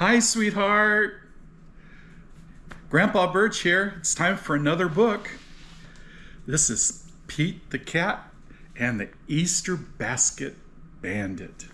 Hi, sweetheart. Grandpa Birch here. It's time for another book. This is Pete the Cat and the Easter Basket Bandit.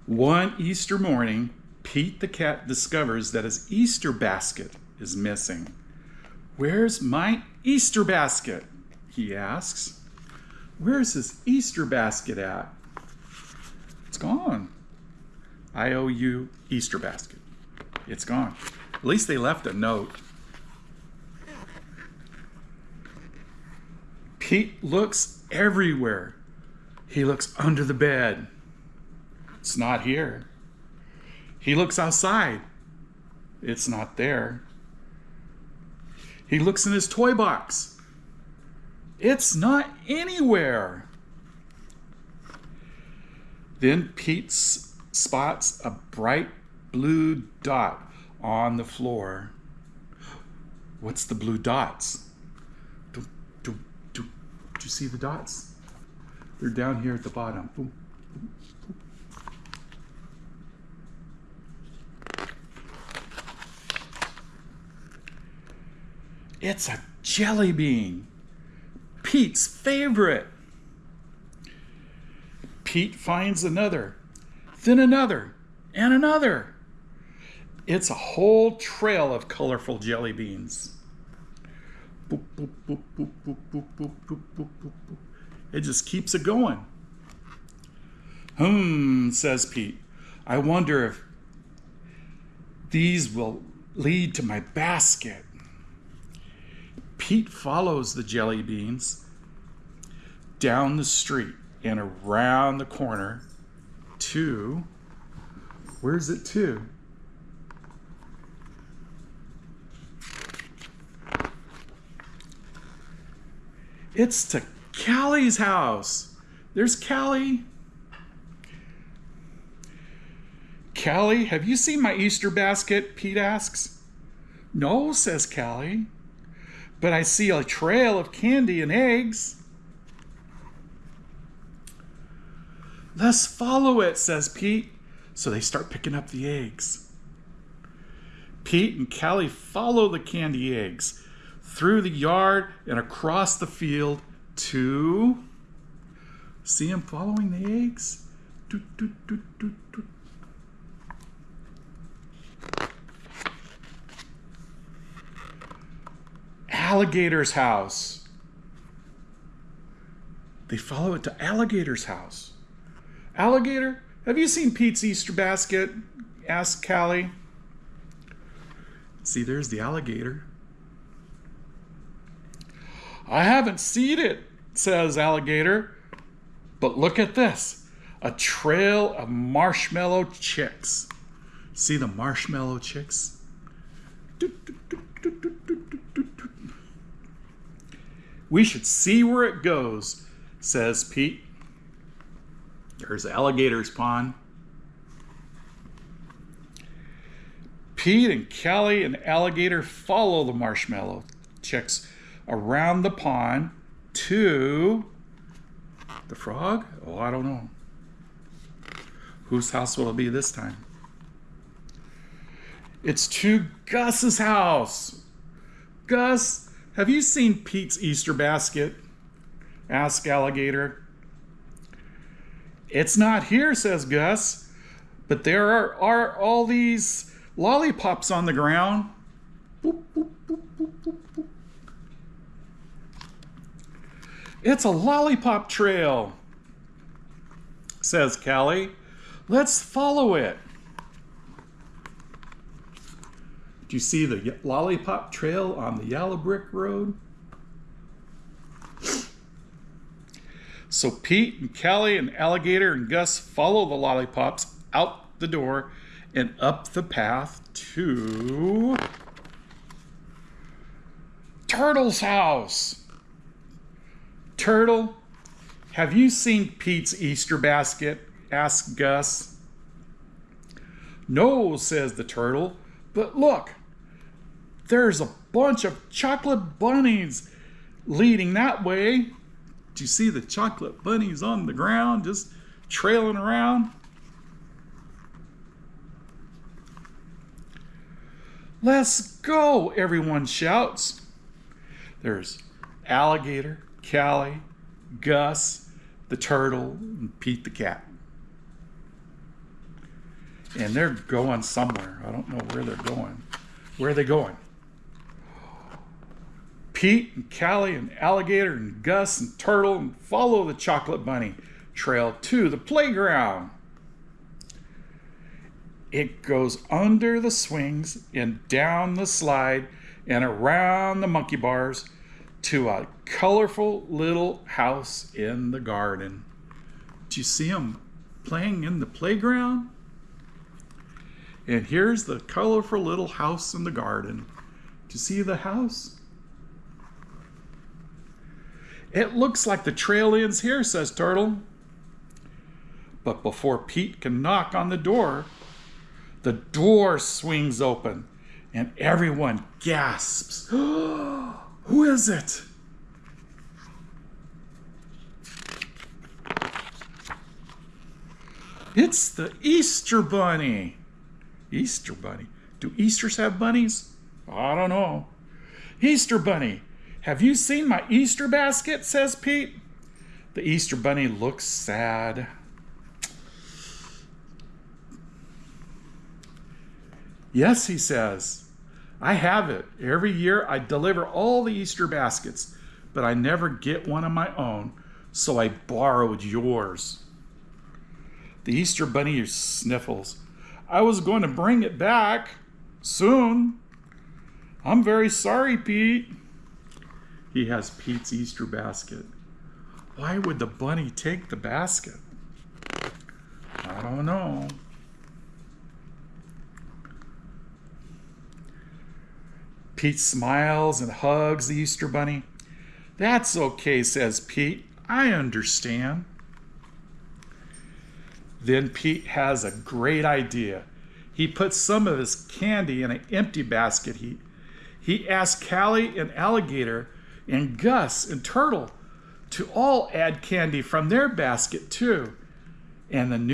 One Easter morning, Pete the cat discovers that his Easter basket is missing. "Where's my Easter basket?" he asks. "Where's his Easter basket at?" "It's gone. I owe you Easter basket. It's gone." At least they left a note. Pete looks everywhere. He looks under the bed. It's not here. He looks outside. It's not there. He looks in his toy box. It's not anywhere. Then Pete spots a bright blue dot on the floor. What's the blue dots? Do you see the dots? They're down here at the bottom. Boom. It's a jelly bean, Pete's favorite. Pete finds another, then another, and another. It's a whole trail of colorful jelly beans. Boop, boop, boop, boop, boop, boop, boop, boop, boop, boop. It just keeps it going. Says Pete. "I wonder if these will lead to my basket." Pete follows the jelly beans down the street and around the corner to, where's it to? It's to Callie's house. There's Callie. "Callie, have you seen my Easter basket?" Pete asks. "No," says Callie. "But I see a trail of candy and eggs." "Let's follow it," says Pete. So they start picking up the eggs. Pete and Callie follow the candy eggs through the yard and across the field to, see him following the eggs? Doot, doot, doot, doot, doot. Alligator's house. They follow it to Alligator's house. "Alligator, have you seen Pete's Easter basket?" asks Callie. See, there's the alligator. "I haven't seen it," says Alligator. "But look at this, a trail of marshmallow chicks." See the marshmallow chicks? Doot, doot, doot, doot, doot, doot, doot, doot. "We should see where it goes," says Pete. There's Alligator's pond. Pete and Callie and Alligator follow the marshmallow chicks around the pond to the frog? Oh, I don't know. Whose house will it be this time? It's to Gus's house. "Gus, have you seen Pete's Easter basket?" asks Alligator. "It's not here," says Gus, "but there are all these lollipops on the ground." Boop, boop, boop, boop, boop, boop. "It's a lollipop trail," says Callie. "Let's follow it." Do you see the lollipop trail on the yellow brick road? So Pete and Callie and Alligator and Gus follow the lollipops out the door and up the path to Turtle's house. "Turtle, have you seen Pete's Easter basket?" asks Gus. "No," says the turtle, "but look, there's a bunch of chocolate bunnies leading that way." Do you see the chocolate bunnies on the ground just trailing around? "Let's go," everyone shouts. There's Alligator, Callie, Gus, the turtle, and Pete the cat. And they're going somewhere. I don't know where they're going. Where are they going? Pete and Callie and Alligator and Gus and Turtle and follow the chocolate bunny trail to the playground. It goes under the swings and down the slide and around the monkey bars to a colorful little house in the garden. Do you see them playing in the playground? And here's the colorful little house in the garden. Do you see the house? "It looks like the trail ends here," says Turtle. But before Pete can knock on the door swings open and everyone gasps. Who is it? It's the Easter Bunny. Easter Bunny. Do Easters have bunnies? I don't know. "Easter Bunny, have you seen my Easter basket?" says Pete. The Easter Bunny looks sad. "Yes," he says, "I have it. Every year I deliver all the Easter baskets, but I never get one of my own, so I borrowed yours." The Easter Bunny sniffles. "I was going to bring it back soon. I'm very sorry, Pete." He has Pete's Easter basket. Why would the bunny take the basket? I don't know. Pete smiles and hugs the Easter Bunny. "That's okay," says Pete. "I understand." Then Pete has a great idea. He puts some of his candy in an empty basket. He asks Callie and Alligator and Gus and Turtle to all add candy from their basket too. And the new